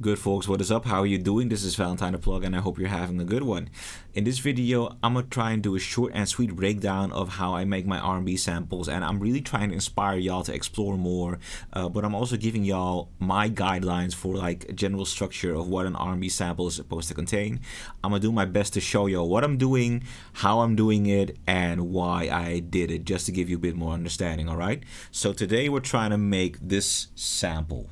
Good folks, what is up? How are you doing? This is Valentine the Plug and I hope you're having a good one. In this video, I'm gonna try and do a short and sweet breakdown of how I make my R&B samples, and I'm really trying to inspire y'all to explore more, but I'm also giving y'all my guidelines for like a general structure of what an R&B sample is supposed to contain. I'm gonna do my best to show y'all what I'm doing, how I'm doing it, and why I did it, just to give you a bit more understanding, alright? So today we're trying to make this sample.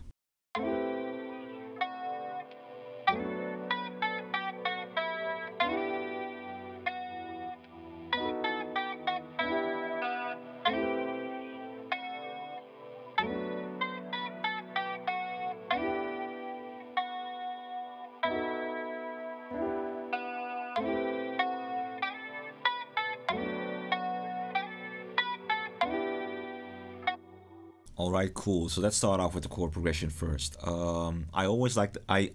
All right, cool. So let's start off with the chord progression first. I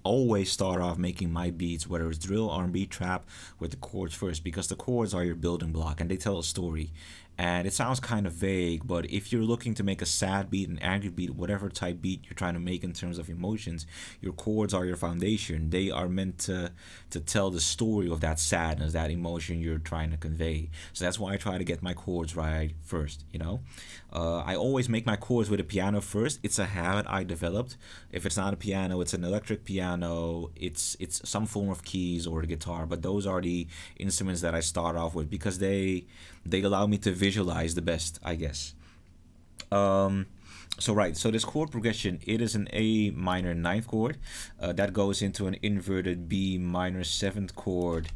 always start off making my beats, whether it's drill, R&B, trap, with the chords first, because the chords are your building block and they tell a story. And it sounds kind of vague, but if you're looking to make a sad beat, an angry beat, whatever type beat you're trying to make in terms of emotions, your chords are your foundation. They are meant to tell the story of that sadness, that emotion you're trying to convey. So that's why I try to get my chords right first, you know. I always make my chords with a piano first. It's a habit I developed. If it's not a piano, it's an electric piano, it's some form of keys or a guitar, but those are the instruments that I start off with because they allow me to visualize the best, I guess. So this chord progression, it is an A minor ninth chord that goes into an inverted B minor seventh chord,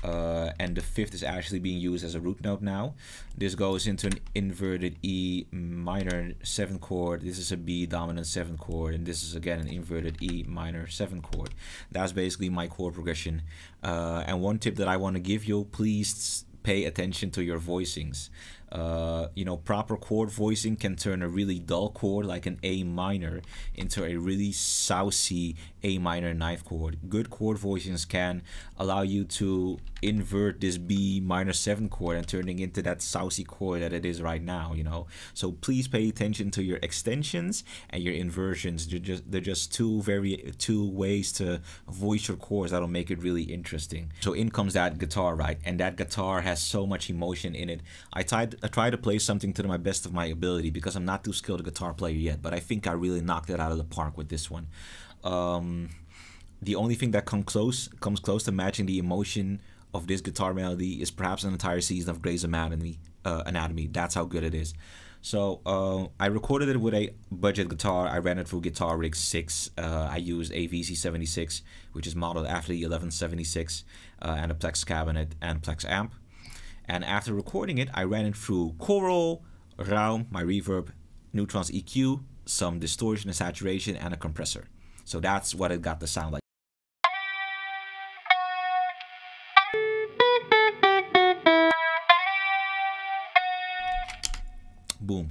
and the fifth is actually being used as a root note now. This goes into an inverted E minor seventh chord. This is a B dominant seventh chord, and this is again an inverted E minor seventh chord. That's basically my chord progression. And one tip that I want to give you, please pay attention to your voicings. You know, proper chord voicing can turn a really dull chord like an A minor into a really sousy A minor ninth chord. Good chord voicings can allow you to invert this B minor 7 chord and turning into that sousy chord that it is right now, you know. So please pay attention to your extensions and your inversions. They're just two ways to voice your chords that'll make it really interesting. So in comes that guitar, right? And that guitar has so much emotion in it. I try to play something to my best of my ability because I'm not too skilled a guitar player yet, but I think I really knocked it out of the park with this one. The only thing that comes close to matching the emotion of this guitar melody is perhaps an entire season of Grey's Anatomy. That's how good it is. So I recorded it with a budget guitar. I ran it through Guitar Rig 6. I used a VC76, which is modeled after the 1176, and a Plex cabinet and Plex amp. And after recording it, I ran it through Chord, Raum, my reverb, Neutron's EQ, some distortion and saturation, and a compressor. So that's what it got to sound like. Boom.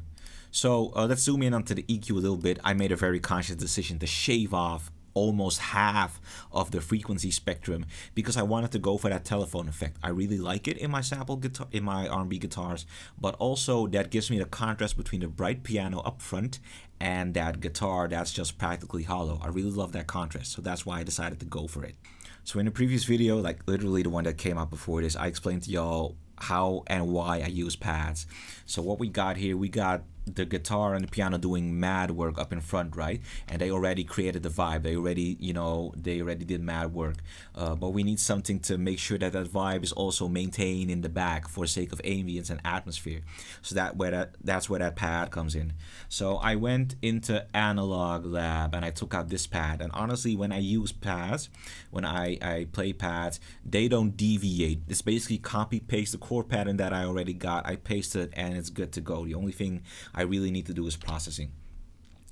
So let's zoom in onto the EQ a little bit. I made a very conscious decision to shave off almost half of the frequency spectrum because I wanted to go for that telephone effect. I really like it in my sample guitar, in my R&B guitars, but also that gives me the contrast between the bright piano up front and that guitar that's just practically hollow. I really love that contrast, so that's why I decided to go for it. So in the previous video, like literally the one that came out before this, I explained to y'all how and why I use pads. So what we got here, we got the guitar and the piano doing mad work up in front, right? And they already created the vibe. They already, you know, they already did mad work. But we need something to make sure that that vibe is also maintained in the back for the sake of ambience and atmosphere. So that's where that pad comes in. So I went into Analog Lab and I took out this pad. And honestly, when I use pads, when I play pads, they don't deviate. It's basically copy paste the chord pattern that I already got. I paste it and it's good to go. The only thing I really need to do is processing.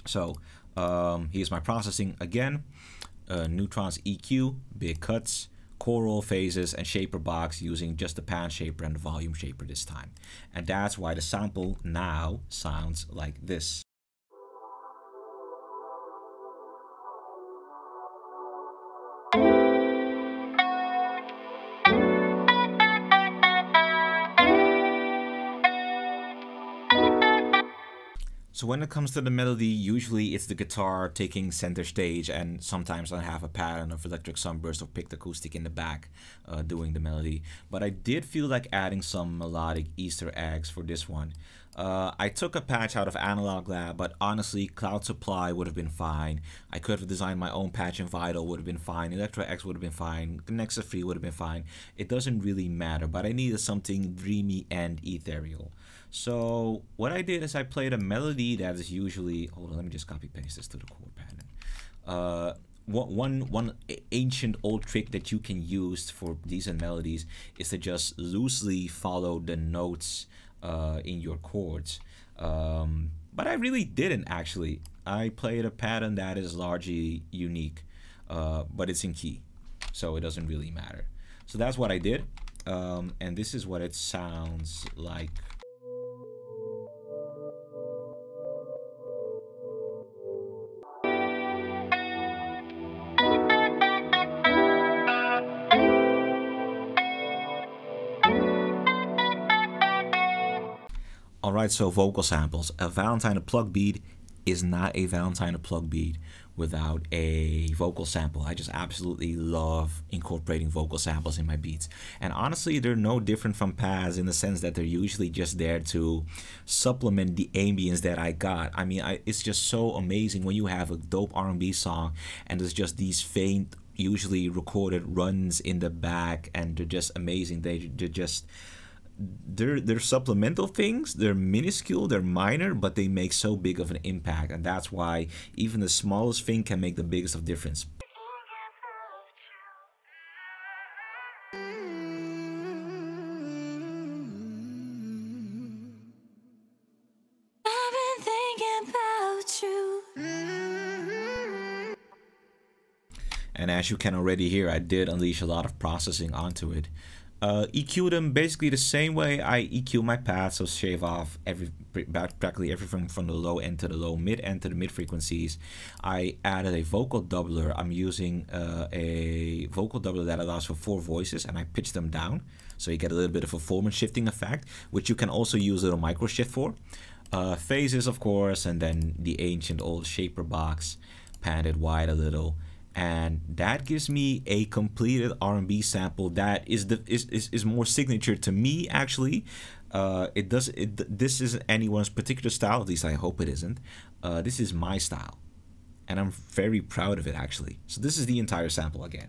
So here's my processing again. Neutron's EQ, big cuts, choral phases, and shaper box using just the pan shaper and the volume shaper this time. And that's why the sample now sounds like this. So when it comes to the melody, usually it's the guitar taking center stage, and sometimes I have a pattern of electric sunburst or picked acoustic in the back doing the melody. But I did feel like adding some melodic Easter eggs for this one. I took a patch out of Analog Lab, but honestly, Cloud Supply would have been fine. I could have designed my own patch in Vital, would have been fine. Electro X would have been fine. Nexus Free would have been fine. It doesn't really matter, but I needed something dreamy and ethereal. So what I did is I played a melody that is usually, hold on, let me just copy paste this to the chord pattern. One ancient old trick that you can use for decent melodies is to just loosely follow the notes in your chords. But I really didn't actually. I played a pattern that is largely unique, but it's in key, so it doesn't really matter. So that's what I did, and this is what it sounds like. Alright, so vocal samples. A Valentine plug beat is not a Valentine plug beat without a vocal sample. I just absolutely love incorporating vocal samples in my beats. And honestly, they're no different from pads in the sense that they're usually just there to supplement the ambience that I got. I mean, it's just so amazing when you have a dope R&B song and there's just these faint, usually recorded runs in the back, and they're just amazing. They're supplemental things. They're minuscule, they're minor, but they make so big of an impact, and that's why even the smallest thing can make the biggest of difference. I've been thinking about you. And as you can already hear, I did unleash a lot of processing onto it. EQ them basically the same way I EQ my pads, so shave off practically everything from the low end to the low mid end to the mid frequencies. I added a vocal doubler. I'm using a vocal doubler that allows for 4 voices, and I pitch them down, so you get a little bit of a formant shifting effect, which you can also use a little micro shift for. Phases, of course, and then the ancient old shaper box, pan it wide a little. And that gives me a completed R&B sample that is more signature to me, actually. This isn't anyone's particular style, at least I hope it isn't. This is my style, and I'm very proud of it, actually. So this is the entire sample again.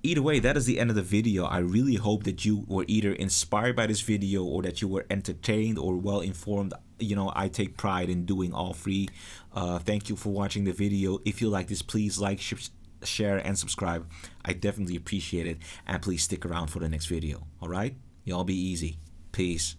Either way, that is the end of the video. I really hope that you were either inspired by this video or that you were entertained or well informed. You know, I take pride in doing all 3. Thank you for watching the video. If you like this, please like, share, and subscribe. I definitely appreciate it. And please stick around for the next video. All right? Y'all be easy. Peace.